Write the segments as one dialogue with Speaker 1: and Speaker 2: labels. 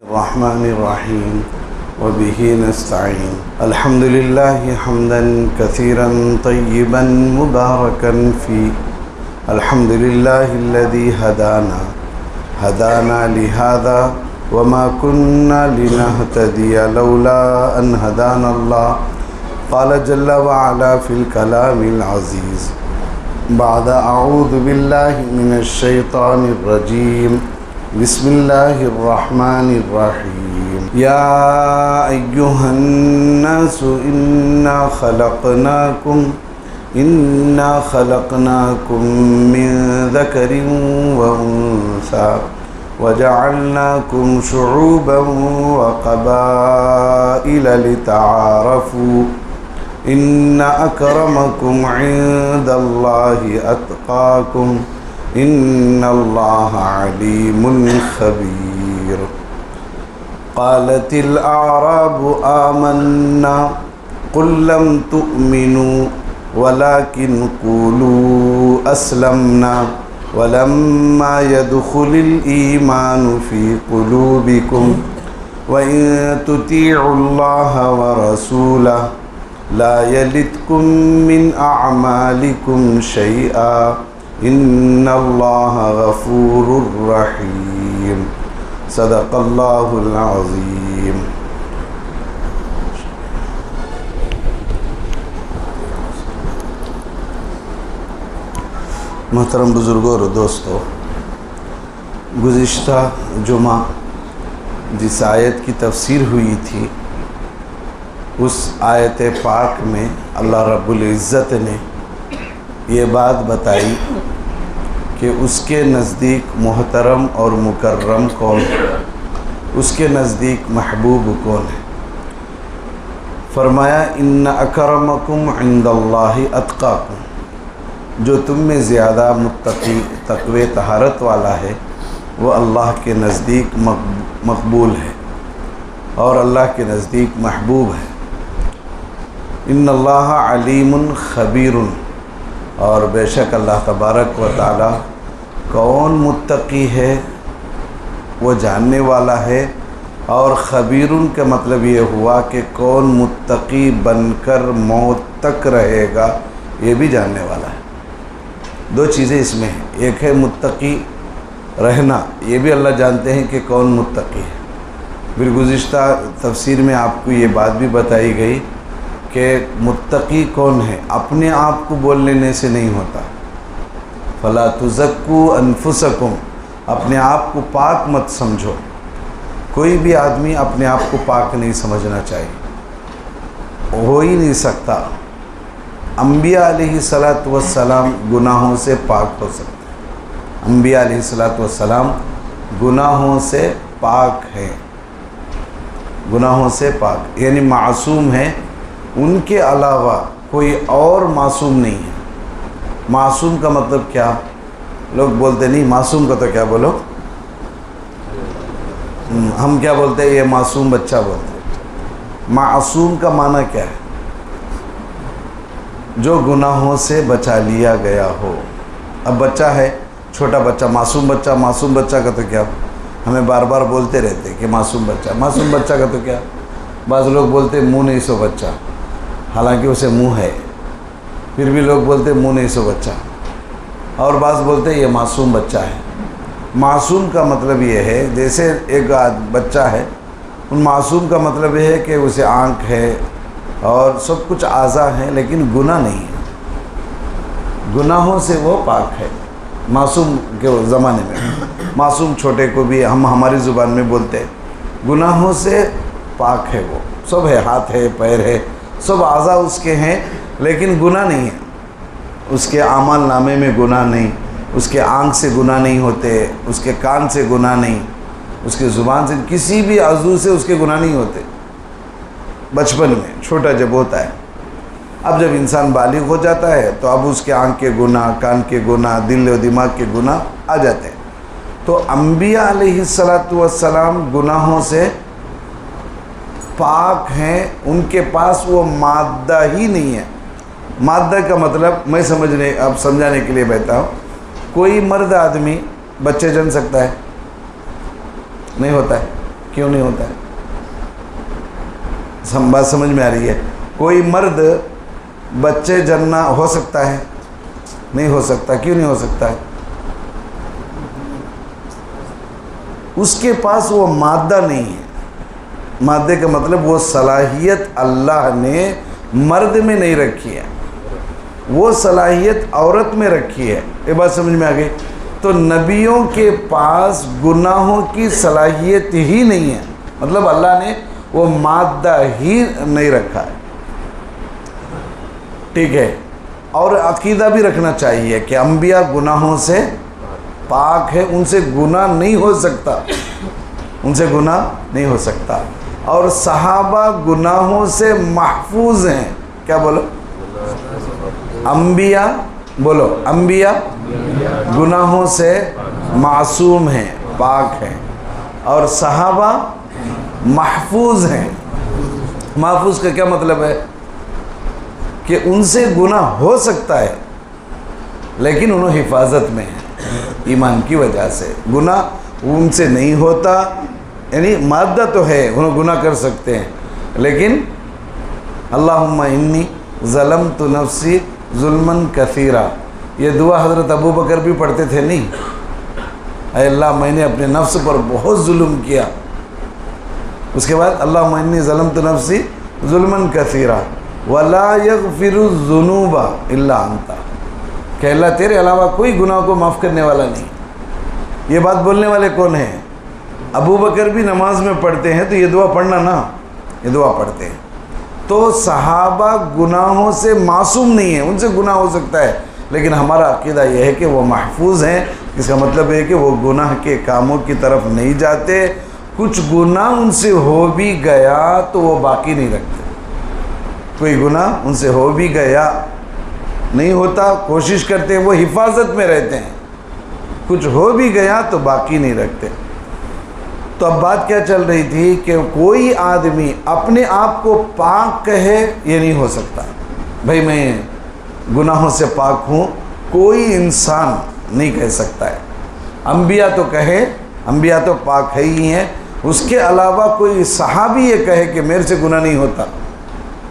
Speaker 1: रहमानिर्रहीम वबिही नस्तईन अल्हम्दुलिल्लाहि हम्दन कसीरन तय्यिबन मुबारकन फ़ी अल्हम्दुलिल्लाहिल्लज़ी हदाना लिहाज़ा वमा कुन्ना लिनहतदिया लौला अन हदानल्लाह क़ाल जल्ल व अला फ़िल कलामिल अज़ीज़ बाद अऊज़ु बिल्लाहि मिनश शैतानिर रजीम बिस्मिल्लाहिर्रहमानिर्रहीम या अय्युहन्नासु इन्ना खलक़नाकुम मिन ज़करिन व उन्सा वजअलनाकुम शुऊबन व क़बाइल लितआरफ़ू इन्न अक्रमकुम इंदल्लाहि अत्क़ाकुम इन्नल्लाह अलीमुन खबीर। क़ालतिल अअराबु आमन्ना क़ुल लम तुअमिनु वलाकिन क़ूलू अस्लमना वलम्मा यदख़ुलिल ईमानु फ़ी क़ुलूबिकुम व इन तुतीउल्लाह व रसूलहु ला यलिदकुम मिन अअमालिकुम शैआ इन्नल्लाह गफूरुर रहीम। सदक़ल्लाहुल अज़ीम। मोहतरम बुज़ुर्गों और दोस्तों, गुज़िश्ता जुमा जिस आयत की तफ़सीर हुई थी उस आयत पाक में अल्लाह रब्बुल इज़्ज़त ने ये बात बताई कि उसके नज़दीक मोहतरम और मुकर्रम कौन है, उसके नज़दीक महबूब कौन है। फरमाया इन्न अकरमकुम इंदल्लाहि अत्क़ाकुम, जो तुम में ज़्यादा मुत्तक़ी तक़वे तहारत वाला है वो अल्लाह के नज़दीक मकबूल है और अल्लाह के नज़दीक महबूब है। इन्नल्लाह अलीमुन खबीरुन, और बेशक अल्लाह तबारक व तआला कौन मुत्तकी है वो जानने वाला है, और ख़बीरुन का मतलब ये हुआ कि कौन मुत्तकी बनकर मौत तक रहेगा ये भी जानने वाला है। दो चीज़ें इसमें हैं, एक है मुत्तकी रहना, ये भी अल्लाह जानते हैं कि कौन मुत्तकी है। फिर गुज़िश्ता तफसीर में आपको ये बात भी बताई गई कि मुत्तकी कौन है, अपने आप को बोल लेने से नहीं होता। फ़ला तुज़क्कू अनफुसकुम, अपने आप को पाक मत समझो। कोई भी आदमी अपने आप को पाक नहीं समझना चाहिए, हो ही नहीं सकता। अम्बिया अलैहिस्सलातु वस्सलाम गुनाहों से पाक हो सकते हैं। अम्बिया अलैहिस्सलातु वस्सलाम गुनाहों से पाक है, गुनाहों से पाक यानी मासूम है, उनके अलावा कोई और मासूम नहीं है। मासूम का मतलब क्या, लोग बोलते नहीं मासूम का तो क्या बोलो, हम क्या बोलते हैं, ये मासूम बच्चा बोलते हैं। मासूम का माना क्या है, जो गुनाहों से बचा लिया गया हो। अब बच्चा है, छोटा बच्चा, मासूम बच्चा का तो क्या, हमें बार बार बोलते रहते हैं कि मासूम बच्चा का तो क्या। बाज़ लोग बोलते मुँह नहीं सो बच्चा, हालांकि उसे मुंह है, फिर भी लोग बोलते मुंह नहीं सो बच्चा, और बाज़ बोलते ये मासूम बच्चा है। मासूम का मतलब ये है, जैसे एक बच्चा है, उन मासूम का मतलब ये है कि उसे आँख है और सब कुछ आज़ा है, लेकिन गुनाह नहीं है, गुनाहों से वो पाक है। मासूम के ज़माने में मासूम छोटे को भी हम हमारी ज़ुबान में बोलते हैं, गुनाहों से पाक है, वो सब है, हाथ है, पैर है, सब आज़ा उसके हैं, लेकिन गुनाह नहीं है। उसके आमाल नामे में गुनाह नहीं, उसके आँख से गुनाह नहीं होते, उसके कान से गुनाह नहीं, उसके ज़ुबान से, किसी भी आज़ू से उसके गुनाह नहीं होते। बचपन में छोटा जब होता है, अब जब इंसान बालिग हो जाता है तो अब उसके आँख के गुनाह, कान के गुनाह, दिल और दिमाग के गुनाह आ जाते हैं। तो अम्बिया अलैहिस्सलातु वस्सलाम गुनाहों से पाक हैं, उनके पास वो मादा ही नहीं है। मादा का मतलब मैं समझाने के लिए बैठा हूँ, कोई मर्द आदमी बच्चे जन सकता है? नहीं होता है। क्यों नहीं होता है? बात समझ में आ रही है? कोई मर्द बच्चे जन्ना हो सकता है? नहीं हो सकता। क्यों नहीं हो सकता है? उसके पास वो मादा नहीं है। मादे का मतलब वो सलाहियत अल्लाह ने मर्द में नहीं रखी है, वो सलाहियत औरत में रखी है। ये बात समझ में आ गई? तो नबियों के पास गुनाहों की सलाहियत ही नहीं है, मतलब अल्लाह ने वो मादा ही नहीं रखा है। ठीक है। और अकीदा भी रखना चाहिए कि अंबिया गुनाहों से पाक है, उनसे गुनाह नहीं हो सकता, उनसे गुनाह नहीं हो सकता। और सहाबा गुनाहों से महफूज हैं। क्या बोलो? अंबिया बोलो, अंबिया गुनाहों से मासूम हैं, पाक हैं, और सहाबा महफूज हैं। महफूज का क्या मतलब है? कि उनसे गुनाह हो सकता है लेकिन उन्होंने हिफाजत में है, ईमान की वजह से गुनाह उनसे नहीं होता। यानी मादा तो है, उन्होंने गुनाह कर सकते हैं, लेकिन अल्लाहुम्मा इन्नी ज़लमतु नफ्सी जुल्मन कसीरा, ये दुआ हज़रत अबू बकर भी पढ़ते थे। नहीं, ऐ अल्लाह मैंने अपने नफ्स पर बहुत जुल्म किया। उसके बाद अल्लाहुम्मा इन्नी ज़लमतु नफ्सी जुल्मन कसीरा वला यग़फिरु ज़ुनूबा इल्ला अंता, कि अल्लाह तेरे अलावा कोई गुनाह को माफ़ करने वाला नहीं। ये बात बोलने वाले कौन हैं? अबू बकर भी नमाज में पढ़ते हैं, तो ये दुआ पढ़ना ना, ये दुआ पढ़ते हैं। तो सहाबा गुनाहों से मासूम नहीं है, उनसे गुनाह हो सकता है, लेकिन हमारा अकीदा यह है कि वो महफूज हैं। इसका मतलब है कि वो गुनाह के कामों की तरफ नहीं जाते। कुछ गुनाह उनसे हो भी गया तो वो बाकी नहीं रखते। कोई गुनाह उनसे हो भी गया, नहीं होता, कोशिश करते हैं, वो हिफाजत में रहते हैं। कुछ हो भी गया तो बाकी नहीं रखते। तो अब बात क्या चल रही थी कि कोई आदमी अपने आप को पाक कहे, ये नहीं हो सकता। भाई मैं गुनाहों से पाक हूँ, कोई इंसान नहीं कह सकता है। अंबिया तो कहे, अंबिया तो पाक है ही हैं, उसके अलावा कोई सहाबी ये कहे कि मेरे से गुनाह नहीं होता,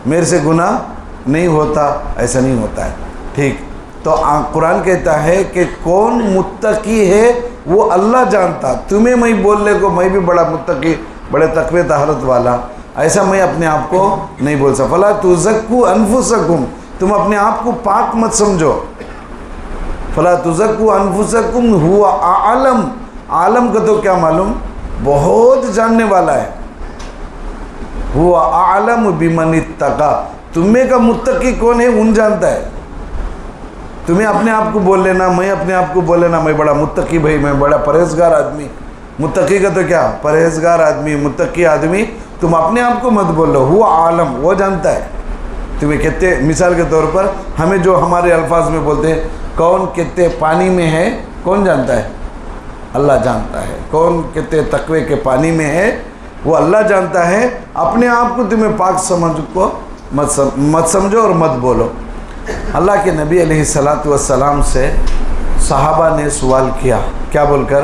Speaker 1: मेरे से गुनाह नहीं होता, ऐसा नहीं होता है। ठीक। तो कुरान कहता है कि कौन मुत्तकी है वो अल्लाह जानता। तुम्हें मैं बोलने को मैं भी बड़ा मुत्तकी, बड़े तकवे तहरत वाला, ऐसा मैं अपने आप को नहीं बोल सकता। फला तुज़क्कू अनफुसकुम, तुम अपने आप को पाक मत समझो। फला तुज़क्कू अनफुसकुम हुवा आलम, आलम का तो क्या मालूम, बहुत जानने वाला है। हुवा आलम बिमन इत्तका, तुम्हें का मुत्तकी कौन है उन जानता है। तुम्हें अपने आप को बोल लेना, मैं अपने आप को बोल लेना मैं बड़ा मुत्तकी, भाई मैं बड़ा परहेजगार आदमी। मुत्तकी का तो क्या, परहेजगार आदमी, मुत्तकी आदमी, तुम अपने आप को मत बोलो। हुआ आलम, वो जानता है तुम्हें कितने। मिसाल के तौर पर हमें जो हमारे अल्फाज में बोलते हैं, कौन कितने पानी में है, कौन जानता है? अल्लाह जानता है। कौन कितने तकवे के पानी में है, वो अल्लाह जानता है। अपने आप को तुम्हें पाक समझ को मत समझो और मत बोलो। अल्लाह के नबी अलैहिस्सलातु वस्सलाम से सहाबा ने सवाल किया, क्या बोलकर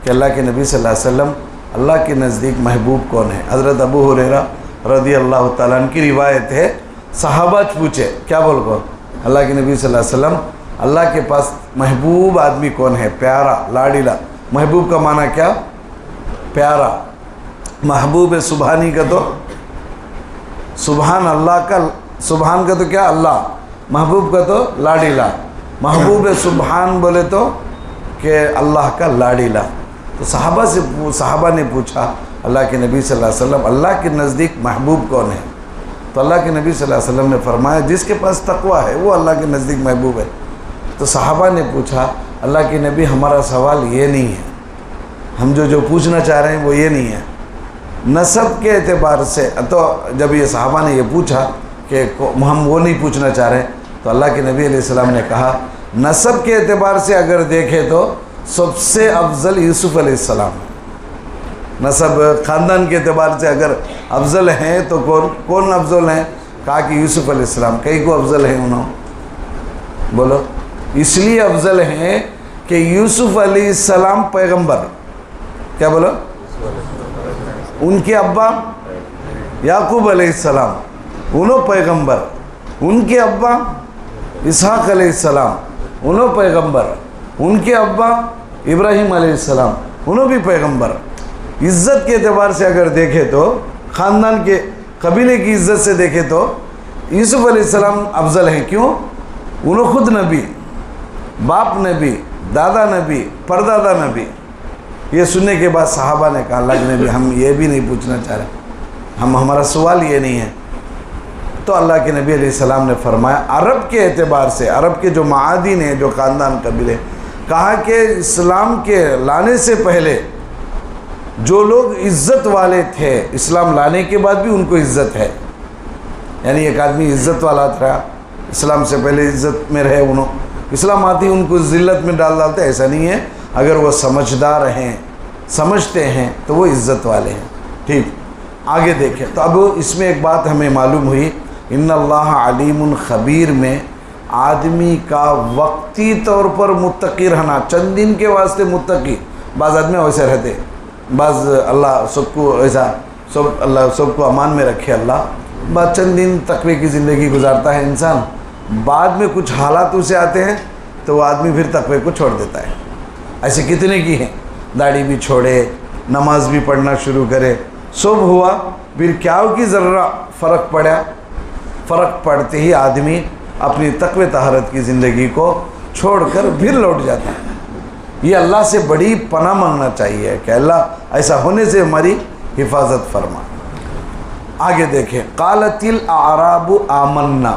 Speaker 1: कि अल्लाह के नबी सल्लल्लाहु अलैहि वसल्लम, अल्लाह के नज़दीक महबूब कौन है? हज़रत अबू हुरैरा रज़ी अल्लाह तआला अन्हु की रिवायत है, सहाबा पूछे क्या बोलकर अल्लाह के नबी सल्लल्लाहु अलैहि वसल्लम, अल्लाह के पास महबूब आदमी कौन है? प्यारा, लाडीला। महबूब का माना क्या? प्यारा। महबूब सुबहानी का तो सुबहान अल्लाह का, सुबहान का तो क्या अल्लाह, महबूब का तो लाडीला। महबूब सुबहान बोले तो कि अल्लाह का लाडीला। तो सहाबा ने पूछा अल्लाह के नबी सल्लल्लाहु अलैहि वसल्लम, अल्लाह के नज़दीक महबूब कौन है? तो अल्लाह के नबी सल्लल्लाहु अलैहि वसल्लम ने फरमाया, जिसके पास तकवा है वो अल्लाह के नज़दीक महबूब है। तो सहाबा ने पूछा, अल्लाह के नबी हमारा सवाल ये नहीं है, हम जो पूछना चाह रहे हैं वो ये नहीं है। नसब के एतबार से, तो जब ये सहाबा ने ये पूछा कि हम वो नहीं पूछना चाह रहे, तो अल्लाह के नबी अलैहिस्सलाम ने कहा, नसब के एतबार से अगर देखें तो सबसे अफजल यूसुफ अलैहिस्सलाम। नसब ख़ानदान के एतबार से अगर अफजल हैं तो कौन अफजल हैं? कहा कि यूसुफ अलैहिस्सलाम। कई को अफजल हैं उन्होंने, बोलो। इसलिए अफजल हैं कि यूसुफ अलैहिस्सलाम पैगंबर, क्या बोलो, उनके अब्बा याकूब अलैहिस्सलाम, उन्हों पैगंबर। उनके अब्बा इसहाक अलैहिस्सलाम, उन्हों पैगंबर। उनके अब्बा इब्राहिम अलैहिस्सलाम, उन्हों भी पैगंबर। इज़्ज़त के एतबार से अगर देखें तो, ख़ानदान के कबीले की इज़्ज़त से देखें तो यूसुफ अलैहिस्सलाम अफजल हैं। क्यों? उन्होंने खुद नबी, बाप नबी, दादा नबी, परदादा नबी। ये सुनने के बाद सहाबा ने कहा अल्लाह के नबी हम ये भी नहीं पूछना चाह रहे, हमारा सवाल ये नहीं है। तो अल्लाह के नबी अलैहिस्सलाम ने फरमाया अरब के एतबार से, अरब के जो मादिन हैं, जो ख़ानदान कबीले, कहा कि इस्लाम के लाने से पहले जो लोग इज़्ज़त वाले थे, इस्लाम लाने के बाद भी उनको इज़्ज़त है। यानी एक आदमी इज़्ज़त वाला था, इस्लाम से पहले इज़्ज़त में रहे, उन्होंने इस्लाम आती उनको ज़िल्लत में डालते, ऐसा नहीं है। अगर वो समझदार हैं, समझते हैं, तो वो इज़्ज़त वाले हैं। ठीक, आगे देखें तो अब इसमें एक बात हमें मालूम हुई, इन्नल्लाह अलीमुन खबीर में आदमी का वक्ती तौर पर मुत्तकी रहना, चंद दिन के वास्ते मुत्तकी। बाज़ आदमी वैसे रहते, बाज़ अल्लाह सबको ऐसा, सब अल्लाह सबको अमान में रखे अल्लाह, बाद चंद दिन तकवे की ज़िंदगी गुजारता है इंसान, बाद में कुछ हालात उसे आते हैं तो वो आदमी फिर तकवे को छोड़ देता है। ऐसे कितने की हैं, दाढ़ी भी छोड़े, नमाज भी पढ़ना शुरू करे, सब हुआ, फिर क्या हो कि ज़रा फ़र्क पड़ा, फ़र्क पड़ते ही आदमी अपनी तकवे तहारत की ज़िंदगी को छोड़कर फिर लौट जाता है। ये अल्लाह से बड़ी पनाह मांगना चाहिए कि अल्लाह ऐसा होने से हमारी हिफाजत फरमा। आगे देखें, क़ालतिल आराबु आमन्ना,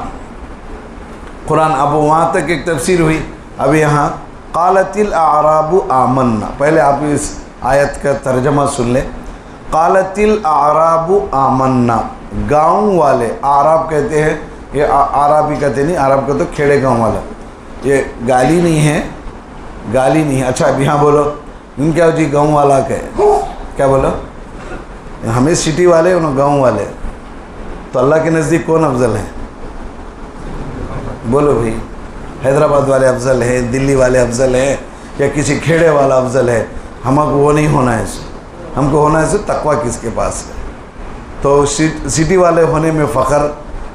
Speaker 1: कुरान अब वहाँ तक एक तफसीर हुई। अब यहाँ क़ालतिल आराबु आमन्ना, पहले आप इस आयत का तर्जमा सुन लें। क़ालतिल आराबु आमन्ना, गाँव वाले, आराब कहते हैं, ये आराबी कहते नहीं, आराब का तो खेड़े गाँव वाला, ये गाली नहीं है, गाली नहीं है। अच्छा अब यहाँ बोलो, इन क्या जी गाँव वाला कहे, क्या बोलो, हमें सिटी वाले, उन्होंने गाँव वाले, तो अल्लाह के नज़दीक कौन अफजल है? बोलो भाई, हैदराबाद वाले अफजल है, दिल्ली वाले अफजल है, या किसी खेड़े वाला अफजल है? हमको वो नहीं होना है, हमको होना है तकवा किसके पास है। तो सिटी वाले होने में फ़ख्र,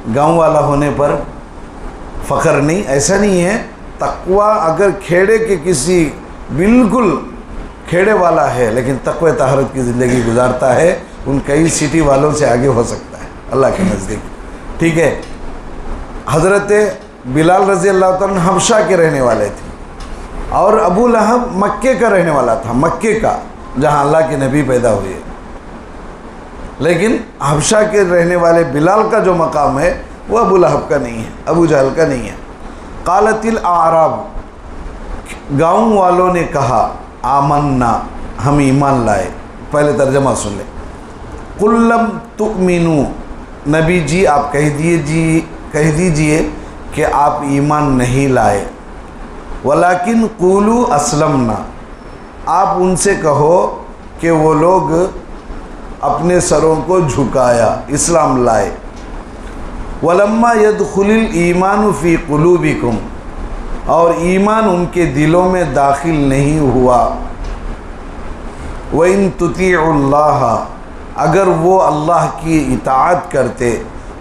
Speaker 1: गांव वाला होने पर फ़ख्र नहीं, ऐसा नहीं है। तकवा अगर खेड़े के किसी बिल्कुल खेड़े वाला है लेकिन तकवे तहरत की ज़िंदगी गुजारता है, उन कई सिटी वालों से आगे हो सकता है अल्लाह के नज़दीक। ठीक है, हज़रत बिलाल रज़ी अल्लाह तआला हबशा के रहने वाले थे और अबू लहब मक्के का रहने वाला था, मक्के का जहाँ अल्लाह के नबी पैदा हुए। लेकिन हबशा के रहने वाले बिलाल का जो मकाम है वो अबू लहब का नहीं है, अबू जहल का नहीं है। क़ालतिल आराब, गाँव वालों ने कहा, आमन्ना, हम ईमान लाए। पहले तर्जमा सुन ले। कुल्लम तुमिनू, नबी जी आप कह दीजिए कि आप ईमान नहीं लाए। वलाकिन क़ूलू असलमना, आप उनसे कहो कि वो लोग अपने सरों को झुकाया, इस्लाम लाए। वलम्मा यदखुलिल ईमानु फ़ी क़ुलूबिकुम, और ईमान उनके दिलों में दाखिल नहीं हुआ। व इन तुतीउल्लाह, अगर वो अल्लाह की इताअत करते,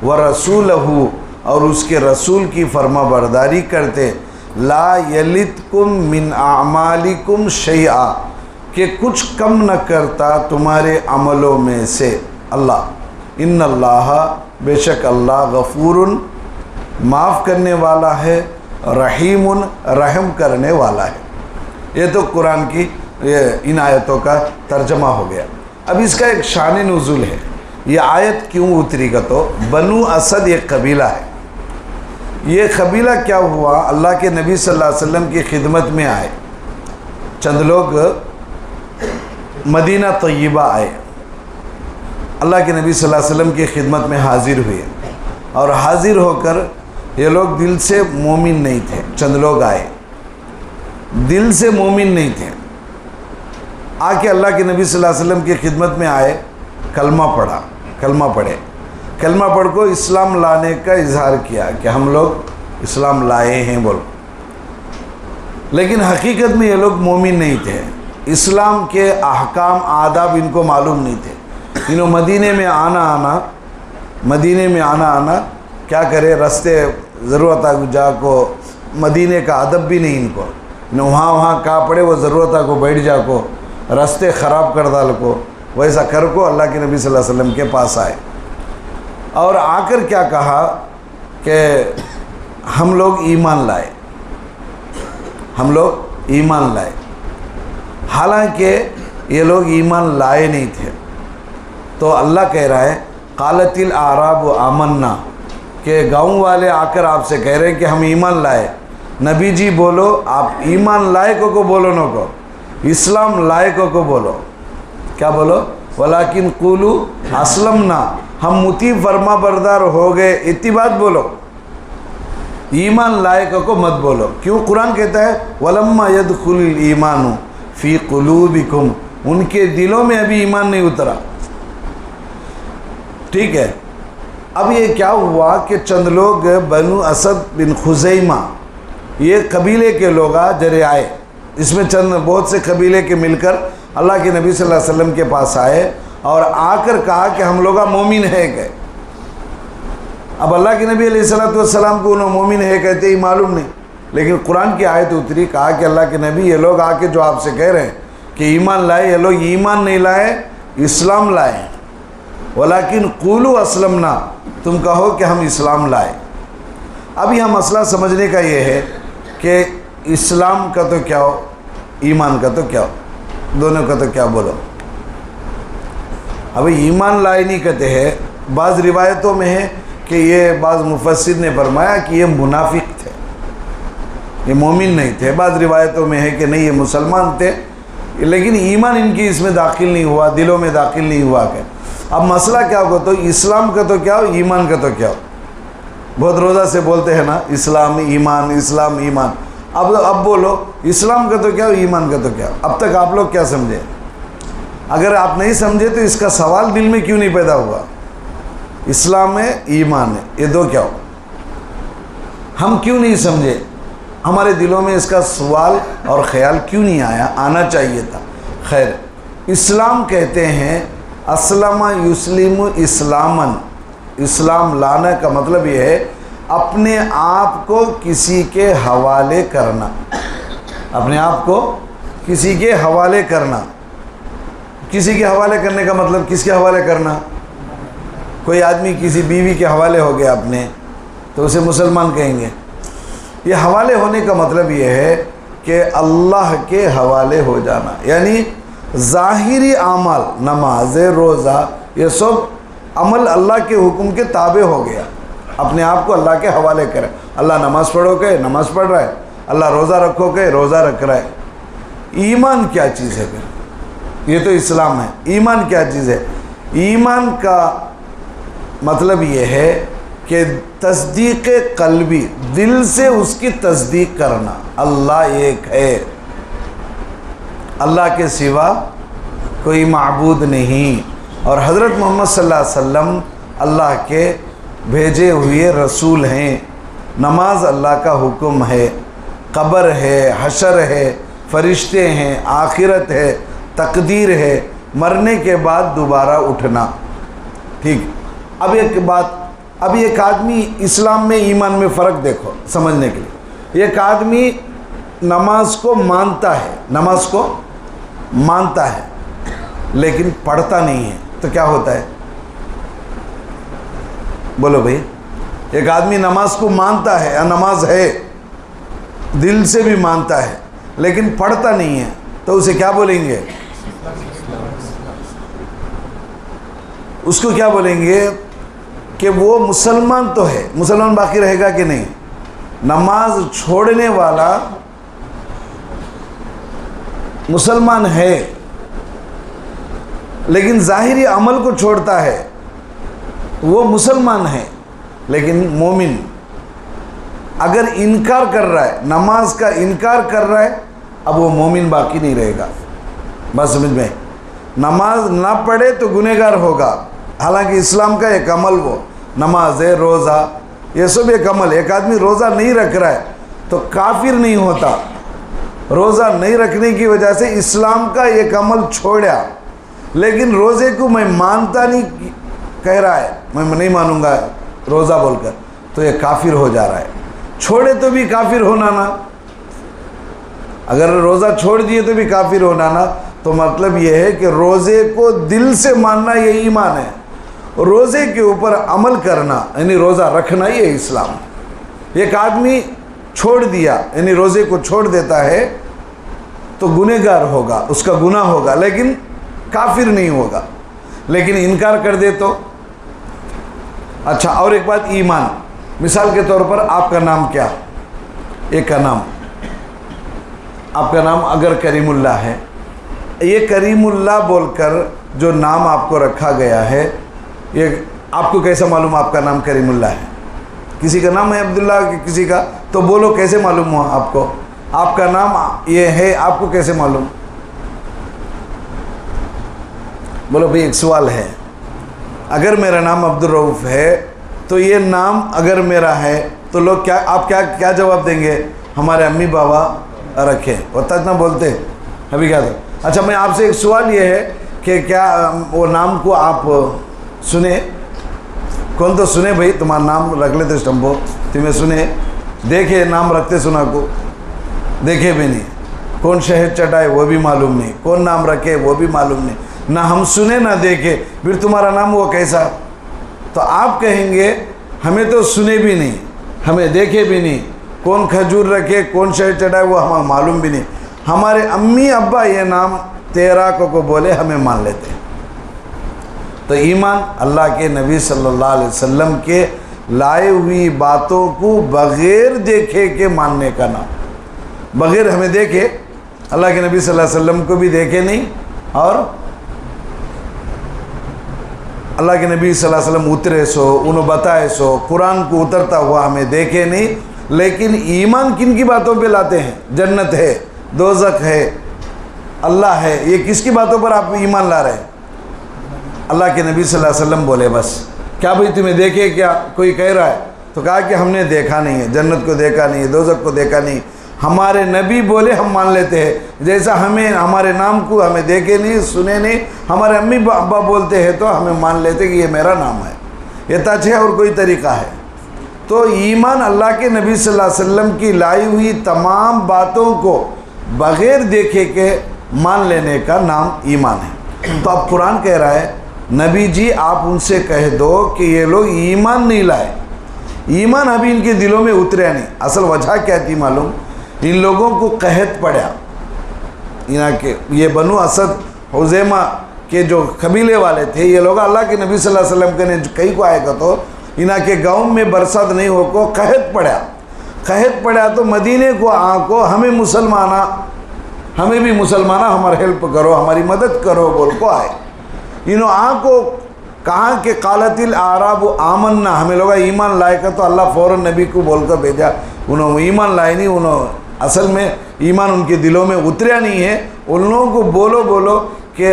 Speaker 1: व रसूलहू, और उसके रसूल की फर्माबरदारी करते, ला यलितकुम मिन आमालिकुम शैआ, कि कुछ कम न करता तुम्हारे अमलों में से अल्लाह। इन्नल्लाह, बेशक अल्लाह, गफ़ूरुन, माफ़ करने वाला है, रहीमुन, रहम करने वाला है। ये तो कुरान की इन आयतों का तर्जमा हो गया। अब इसका एक शान नुज़ुल है, ये आयत क्यों उतरी का, तो बनु असद एक कबीला है। ये कबीला क्या हुआ, अल्लाह के नबी सल्लल्लाहु अलैहि वसल्लम की खिदमत में आए। चंद लोग मदीना तय्यबा आए, अल्लाह के नबी सल्लल्लाहु अलैहि वसल्लम की खिदमत में हाजिर हुए, और हाजिर होकर ये लोग दिल से मोमिन नहीं थे। चंद लोग आए, दिल से मोमिन नहीं थे, आके अल्लाह के नबी सल्लल्लाहु अलैहि वसल्लम की खिदमत में आए, कलमा पढ़ा, कलमा पढ़े, कलमा पढ़ को इस्लाम लाने का इजहार किया कि हम लोग इस्लाम लाए हैं बोल। लेकिन हकीकत में ये लोग मोमिन नहीं थे, इस्लाम के अहकाम आदाब इनको मालूम नहीं थे। इन्हों मदीने में आना क्या करे, रास्ते ज़रूरत आ जाको, मदीने का अदब भी नहीं इनको, वहाँ कहाँ पड़े वो ज़रूरत को बैठ जाको, रास्ते ख़राब कर डाल को, वैसा कर को अल्लाह के नबी सल्लल्लाहु अलैहि वसल्लम के पास आए और आकर क्या कहा कि हम लोग ईमान लाए, हम लोग ईमान लाए। हालांकि ये लोग ईमान लाए नहीं थे। तो अल्लाह कह रहा है कालतिल आराब आमन्ना, के गाँव वाले आकर आपसे कह रहे हैं कि हम ईमान लाए। नबी जी बोलो, आप ईमान लायकों को बोलो, न को इस्लाम लायकों को बोलो। क्या बोलो? वलाकिन कुलू असलमना, हम मुती फरमा बरदार हो गए, इतनी बात बोलो, ईमान लायकों को मत बोलो। क्यों? कुरान कहता है वलम्मा यदखुलुल ईमानु फी कुलूबिकुम, उनके दिलों में अभी ईमान नहीं उतरा। ठीक है। अब ये क्या हुआ कि चंद लोग बनु असद बिन खुज़ैमा, ये कबीले के लोग जरे आए, इसमें चंद बहुत से कबीले के मिलकर अल्लाह के नबी सल्लल्लाहु अलैहि वसल्लम के पास आए और आकर कहा कि हम लोग मोमिन है गए। अब अल्लाह के नबी अलैहिस्सलातु वस्सलाम को उन्होंने मोमिन है कहते ही मालूम नहीं, लेकिन कुरान की आयत उतरी, कहा कि अल्लाह के नबी ये लोग आके जो आपसे कह रहे हैं कि ईमान लाए, ये लोग ईमान नहीं लाए, इस्लाम लाए। वलाकिन कुलू असलमना, तुम कहो कि हम इस्लाम लाए। अब यह मसला समझने का ये है कि इस्लाम का तो क्या हो, ईमान का तो क्या हो, दोनों का तो क्या बोलो। अभी ईमान लाए नहीं कहते हैं। बाज़ रिवायतों में है कि ये बाज़ मुफस्सिर ने फरमाया कि ये मुनाफिक थे, ये मोमिन नहीं थे। बाज़ रिवायतों में है कि नहीं ये मुसलमान थे, लेकिन ईमान इनकी इसमें दाखिल नहीं हुआ, दिलों में दाखिल नहीं हुआ। क्या अब मसला क्या होगा? तो इस्लाम का तो क्या हो, ईमान का तो क्या हो। बहुत रोज़ा से बोलते हैं ना, इस्लाम ईमान, इस्लाम ईमान। अब बोलो इस्लाम का तो क्या हो, ईमान का तो क्या हो। अब तक आप लोग क्या समझे? अगर आप नहीं समझे तो इसका सवाल दिल में क्यों नहीं पैदा हुआ? इस्लाम है, ईमान है, ये दो क्या हो, हम क्यों नहीं समझे? हमारे दिलों में इसका सवाल और ख़्याल क्यों नहीं आया? आना चाहिए था। खैर, इस्लाम कहते हैं असलमा युस्लिमु इस्लामन, इस्लाम लाने का मतलब ये है अपने आप को किसी के हवाले करना, अपने आप को किसी के हवाले करना। किसी के हवाले करने का मतलब किसके हवाले करना? कोई आदमी किसी बीवी के हवाले हो गया अपने, तो उसे मुसलमान कहेंगे। ये हवाले होने का मतलब ये है कि अल्लाह के हवाले हो जाना, यानी ज़ाहिरी अमल, नमाज, रोज़ा, ये सब अमल अल्लाह के हुक्म के ताबे हो गया। अपने आप को अल्लाह के हवाले करें। अल्लाह नमाज़ पढ़ो के नमाज़ पढ़ रहा है, अल्लाह रोज़ा रखो के रोज़ा रख रहा है। ईमान क्या चीज़ है फिर? ये तो इस्लाम है। ईमान क्या चीज़ है? ईमान का मतलब ये है कि तस्दीक़ क़ल्बी, दिल से उसकी तस्दीक करना, अल्लाह एक है, अल्लाह के सिवा कोई माबूद नहीं, और हज़रत मोहम्मद सल्लल्लाहु अलैहि वसल्लम अल्लाह के भेजे हुए रसूल हैं। नमाज अल्लाह का हुक्म है, कब्र है, हशर है, फरिश्ते हैं, आखिरत है, तकदीर है, मरने के बाद दोबारा उठना। ठीक। अब एक बात, अब एक आदमी इस्लाम में ईमान में फ़र्क देखो समझने के लिए। एक आदमी नमाज को मानता है, नमाज को मानता है लेकिन पढ़ता नहीं है, तो क्या होता है? बोलो भाई। एक आदमी नमाज को मानता है, नमाज है, दिल से भी मानता है लेकिन पढ़ता नहीं है, तो उसे क्या बोलेंगे? उसको क्या बोलेंगे कि वो मुसलमान तो है, मुसलमान बाकी रहेगा कि नहीं? नमाज छोड़ने वाला मुसलमान है लेकिन ज़ाहिरी अमल को छोड़ता है, वो मुसलमान है लेकिन मोमिन। अगर इनकार कर रहा है, नमाज का इनकार कर रहा है, अब वो मोमिन बाकी नहीं रहेगा। बस समझ में? नमाज ना पढ़े तो गुनहगार होगा, हालांकि इस्लाम का एक अमल वो नमाज है, रोज़ा, ये सब एक अमल। एक आदमी रोज़ा नहीं रख रहा है तो काफिर नहीं होता। रोज़ा नहीं रखने की वजह से इस्लाम का एक अमल छोड़ा, लेकिन रोज़े को मैं मानता नहीं कह रहा है, मैं नहीं मानूंगा रोज़ा बोलकर, तो ये काफिर हो जा रहा है। छोड़े तो भी काफिर होना ना, अगर रोज़ा छोड़ दिए तो भी काफिर होना ना। तो मतलब ये है कि रोज़े को दिल से मानना ये ईमान है, रोज़े के ऊपर अमल करना यानी रोज़ा रखना ये इस्लाम। एक आदमी छोड़ दिया यानी रोज़े को छोड़ देता है तो गुनहगार होगा, उसका गुनाह होगा, लेकिन काफिर नहीं होगा। लेकिन इनकार कर दे तो अच्छा। और एक बात, ईमान, मिसाल के तौर पर आपका नाम क्या, एक का नाम, आपका नाम अगर करीमुल्ला है, ये करीमुल्ला बोलकर जो नाम आपको रखा गया है, ये आपको कैसा मालूम आपका नाम करीमुल्ला है? किसी का नाम है अब्दुल्ला, किसी का, तो बोलो कैसे मालूम हुआ आपको आपका नाम ये है? आपको कैसे मालूम? बोलो भाई, एक सवाल है, अगर मेरा नाम अब्दुल रऊफ़ है तो ये नाम अगर मेरा है तो लोग क्या, आप क्या जवाब देंगे? हमारे अम्मी बाबा रखे, होता इतना बोलते अभी क्या था? अच्छा, मैं आपसे एक सवाल ये है कि क्या वो नाम को आप सुने? कौन तो सुने भाई, तुम्हारा नाम रख लेते स्टम्पो, तुम्हें सुने, देखे नाम रखते, सुना को देखे भी नहीं, कौन शहद चटाए वो भी मालूम नहीं, कौन नाम रखे वो भी मालूम नहीं, ना हम सुने ना देखे, फिर तुम्हारा नाम वो कैसा? तो आप कहेंगे हमें तो सुने भी नहीं, हमें देखे भी नहीं, कौन खजूर रखे कौन शहद चटाए वो हमें मालूम भी नहीं, हमारे अम्मी अब्बा ये नाम तेरा को बोले हमें मान लेते। तो ईमान अल्लाह के नबी सल्लल्लाहु अलैहि वसल्लम के लाए हुई बातों को बग़ैर देखे के मानने का नाम। बग़ैर हमें देखे, अल्लाह के नबी सल्लल्लाहु अलैहि वसल्लम को भी देखे नहीं, और अल्लाह के नबी सल्लल्लाहु अलैहि वसल्लम उतरे सो, उन्होंने बताए सो, कुरान को उतरता हुआ हमें देखे नहीं, लेकिन ईमान किन की बातों पे लाते हैं? जन्नत है, दोज़ख है, अल्लाह है, ये किसकी बातों पर आप ईमान ला रहे हैं? अल्लाह के नबी सल्लल्लाहु अलैहि वसल्लम बोले बस। क्या भाई तुम्हें देखे क्या? कोई कह रहा है तो कहा कि हमने देखा नहीं है, जन्नत को देखा नहीं है, दोज़ख को देखा नहीं, हमारे नबी बोले हम मान लेते हैं। जैसा हमें हमारे नाम को हमें देखे नहीं सुने नहीं, हमारे अम्मी अब्बा बोलते हैं तो हमें मान लेते कि ये मेरा नाम है, ये तच है, और कोई तरीक़ा है। तो ईमान अल्लाह के नबी सल्लल्लाहु अलैहि वसल्लम की लाई हुई तमाम बातों को बग़ैर देखे के मान लेने का नाम ईमान है। तो अब कुरान कह रहा है नबी जी आप उनसे कह दो कि ये लोग ईमान नहीं लाए, ईमान अभी इनके दिलों में उतरा नहीं। असल वजह क्या थी मालूम? इन लोगों को कहत पड़ा, यहाँ के ये बनु असद हुज़ैमा के जो कबीले वाले थे, ये लोग अल्लाह के नबी सल्लल्लाहु अलैहि वसल्लम के ने कहीं को आएगा तो इन्ह के गाँव में बरसात नहीं हो को कहत पड़ा। कहत पड़ा तो मदीने को आको हमें मुसलमाना, हमें भी मुसलमाना हमारी हेल्प करो, हमारी मदद करो बोल को आए। इन्हों आको कहा कि कालतिल आराब आमन्ना, हमें लोग ईमान लाए का, तो अल्लाह फ़ौरन नबी को बोलकर भेजा, उन्होंने ईमान लाए नहीं, उन्होंने असल में ईमान उनके दिलों में उतरा नहीं है। उन लोगों को बोलो कि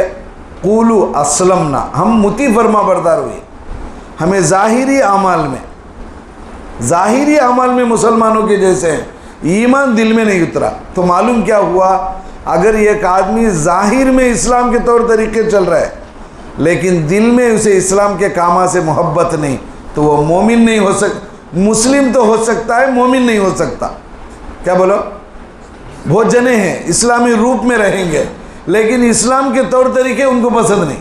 Speaker 1: क़ूलू अस्लमना, हम मुती फरमा बरदार हुए, हमें ज़ाहिरी अमाल में मुसलमानों के जैसे हैं, ईमान दिल में नहीं उतरा। तो मालूम क्या हुआ? अगर एक आदमी ज़ाहिर में इस्लाम के तौर तरीके चल रहा है लेकिन दिल में उसे इस्लाम के कामा से मोहब्बत नहीं, तो वो मोमिन नहीं हो सकता। मुस्लिम तो हो सकता है, मोमिन नहीं हो सकता। क्या बोलो? बहुत जने हैं इस्लामी रूप में रहेंगे लेकिन इस्लाम के तौर तरीके उनको पसंद नहीं,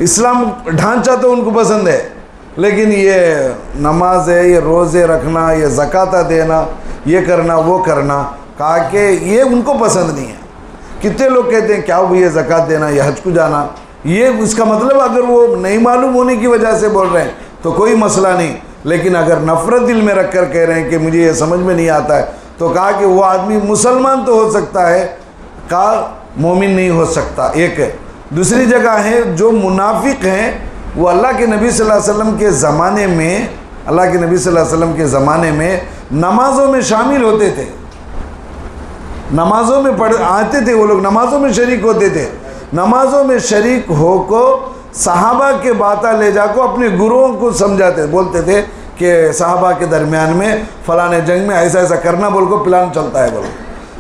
Speaker 1: इस्लाम ढांचा तो उनको पसंद है, लेकिन ये नमाज है, ये रोज़े रखना, ये ज़कात देना, ये करना वो करना, कहा कि ये उनको पसंद नहीं है। कितने लोग कहते हैं क्या भैया ज़कात देना, ये हज को जाना, ये उसका मतलब अगर वो नहीं मालूम होने की वजह से बोल रहे हैं तो कोई मसला नहीं, लेकिन अगर नफ़रत दिल में रख कर कह रहे हैं कि मुझे ये समझ में नहीं आता है, तो कहा कि वो आदमी मुसलमान तो हो सकता है, कहा मोमिन नहीं हो सकता। एक है। दूसरी जगह है जो मुनाफिक हैं वो अल्लाह के नबी सल्लल्लाहु अलैहि वसल्लम के ज़माने में, अल्लाह के नबी सल्लल्लाहु अलैहि वसल्लम के ज़माने में नमाज़ों में शामिल होते थे, नमाज़ों में आते थे, वो लोग नमाज़ों में शरीक होते थे। नमाज़ों में शरीक हो को सहाबा के बातें ले जाकर अपने गुरुओं को समझाते, बोलते थे कि सहाबा के दरमियान में फ़लाने जंग में ऐसा ऐसा करना बोल को प्लान चलता है बोल।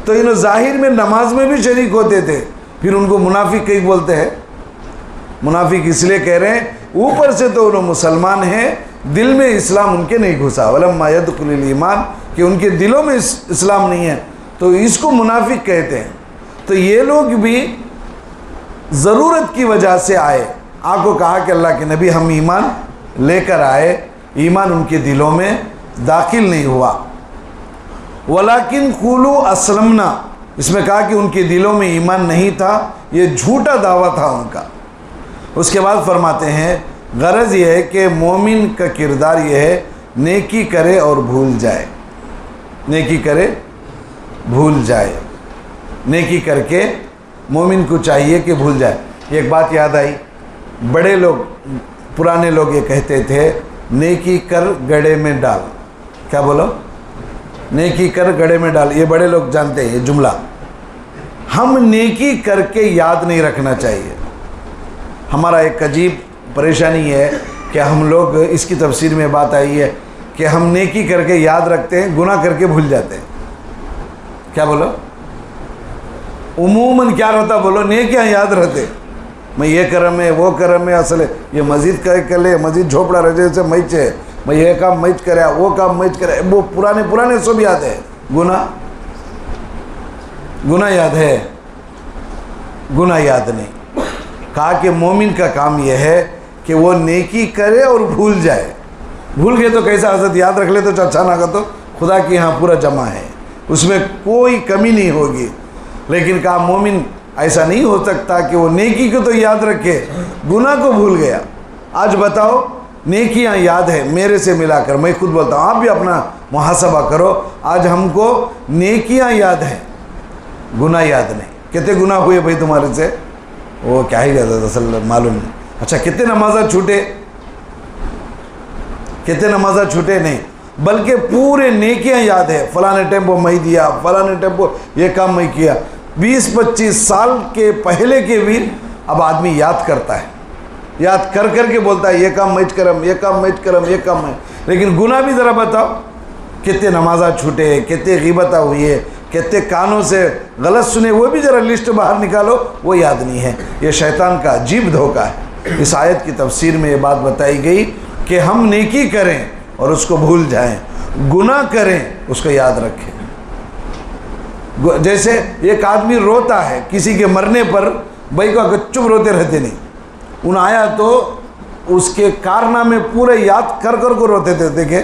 Speaker 1: तो इन ज़ाहिर में नमाज में भी शरीक होते थे, फिर उनको मुनाफिक कई बोलते हैं। मुनाफिक इसलिए कह रहे हैं ऊपर से तो वो मुसलमान हैं, दिल में इस्लाम उनके नहीं घुसा। वलम्मा यदखुलुल ईमान, कि उनके दिलों में इस्लाम नहीं है, तो इसको मुनाफिक कहते हैं। तो ये लोग भी ज़रूरत की वजह से आए, आपको कहा कि अल्लाह के नबी हम ईमान लेकर आए, ईमान उनके दिलों में दाखिल नहीं हुआ। वलाकिन कुलू असलमना, इसमें कहा कि उनके दिलों में ईमान नहीं था, ये झूठा दावा था उनका। उसके बाद फरमाते हैं गरज ये है कि मोमिन का किरदार ये है नेकी करे और भूल जाए, नेकी करे भूल जाए, नेकी करके मोमिन को चाहिए कि भूल जाए। एक बात याद आई, बड़े लोग पुराने लोग ये कहते थे नेकी कर गड़े में डाल। क्या बोलो? नेकी कर गड़े में डाल। ये बड़े लोग जानते हैं ये जुमला। हम नेकी करके याद नहीं रखना चाहिए। हमारा एक अजीब परेशानी है कि हम लोग, इसकी तफसीर में बात आई है कि हम नेकी करके याद रखते हैं, गुनाह करके भूल जाते हैं। क्या बोलो? उमूमन क्या रहता बोलो? नेकियां याद रहते, मैं ये करम है वो करम है, असल ये मस्जिद कर ले, मस्जिद झोपड़ा रह जैसे मैच है, मैं ये काम मैच करे वो काम मैच करे, वो पुराने सब याद है। गुनाह याद है, गुनाह याद नहीं। कहा कि मोमिन का काम यह है कि वो नेकी करे और भूल जाए। भूल गए तो कैसा हजरत, याद रख ले तो अच्छा ना, तो खुदा के यहाँ पूरा जमा है, उसमें कोई कमी नहीं होगी। लेकिन कहा मोमिन ऐसा नहीं हो सकता कि वो नेकी को तो याद रखे, गुनाह को भूल गया। आज बताओ, नेकियां याद है मेरे से मिलाकर, मैं खुद बोलता हूँ, आप भी अपना मुहासबा करो। आज हमको नेकियां याद हैं, गुनाह याद नहीं। कितने गुनाह हुए भाई तुम्हारे से? वो क्या ही कहता असल मालूम नहीं। अच्छा, कितने नमाजा छूटे? कितने नमाजा छूटे? नहीं, बल्कि पूरे नेकियां याद है। फलाने टेम्पो मैं दिया, फलाने टेम्पो ये काम मैं किया। 20-25 साल के पहले के भी अब आदमी याद करता है, याद कर करके बोलता है ये काम मैच करम, ये काम मैच करम, ये काम मैं। लेकिन गुनाह भी ज़रा बताओ, कितने नमाजा छूटे, कितने ग़ीबता हुई है, कितने कानों से गलत सुने, वो भी ज़रा लिस्ट बाहर निकालो, वो याद नहीं है। ये शैतान का अजीब धोखा है। इस आयत की तफसीर में ये बात बताई गई कि हम नेकी करें और उसको भूल जाएं, गुनाह करें उसको याद रखें। जैसे एक आदमी रोता है किसी के मरने पर, भाई को चुप रोते रहते नहीं, उन आया तो उसके कारनामे पूरे याद कर कर को रोते थे। देखे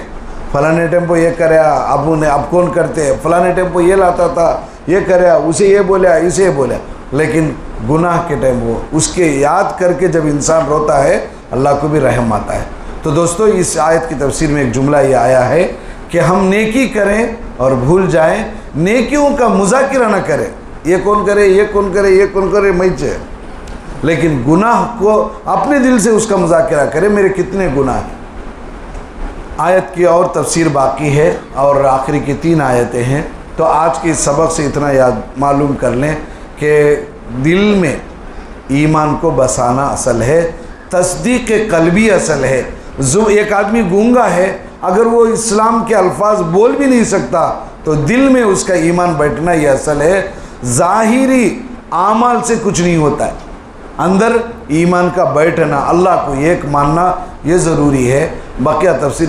Speaker 1: फलाने टेम्पो ये कराया, अब कौन करते, फलाने टेम्पो ये लाता था, ये कराया, उसे ये बोला, इसे ये बोला। लेकिन गुनाह के टाइम वो उसके याद करके जब इंसान रोता है, अल्लाह को भी रहम आता है। तो दोस्तों, इस आयत की तफसीर में एक जुमला ये आया है कि हम नेकी करें और भूल जाएं, नेकियों का मुज़ाकिरा न करें, ये कौन करे, ये कौन करे, ये कौन करे, मैं चे। लेकिन गुनाह को अपने दिल से उसका मुज़ाकिरा करें, मेरे कितने गुनाह हैं। आयत की और तफसीर बाकी है और आखिरी की 3 आयतें हैं। तो आज के सबक से इतना याद मालूम कर लें कि दिल में ईमान को बसाना असल है, तस्दीक क़ल्बी असल है। एक आदमी गूंगा है, अगर वो इस्लाम के अल्फाज बोल भी नहीं सकता तो दिल में उसका ईमान बैठना ये असल है। ज़ाहिरी आमाल से कुछ नहीं होता है, अंदर ईमान का बैठना, अल्लाह को एक मानना ये ज़रूरी है। बाकी तफसीर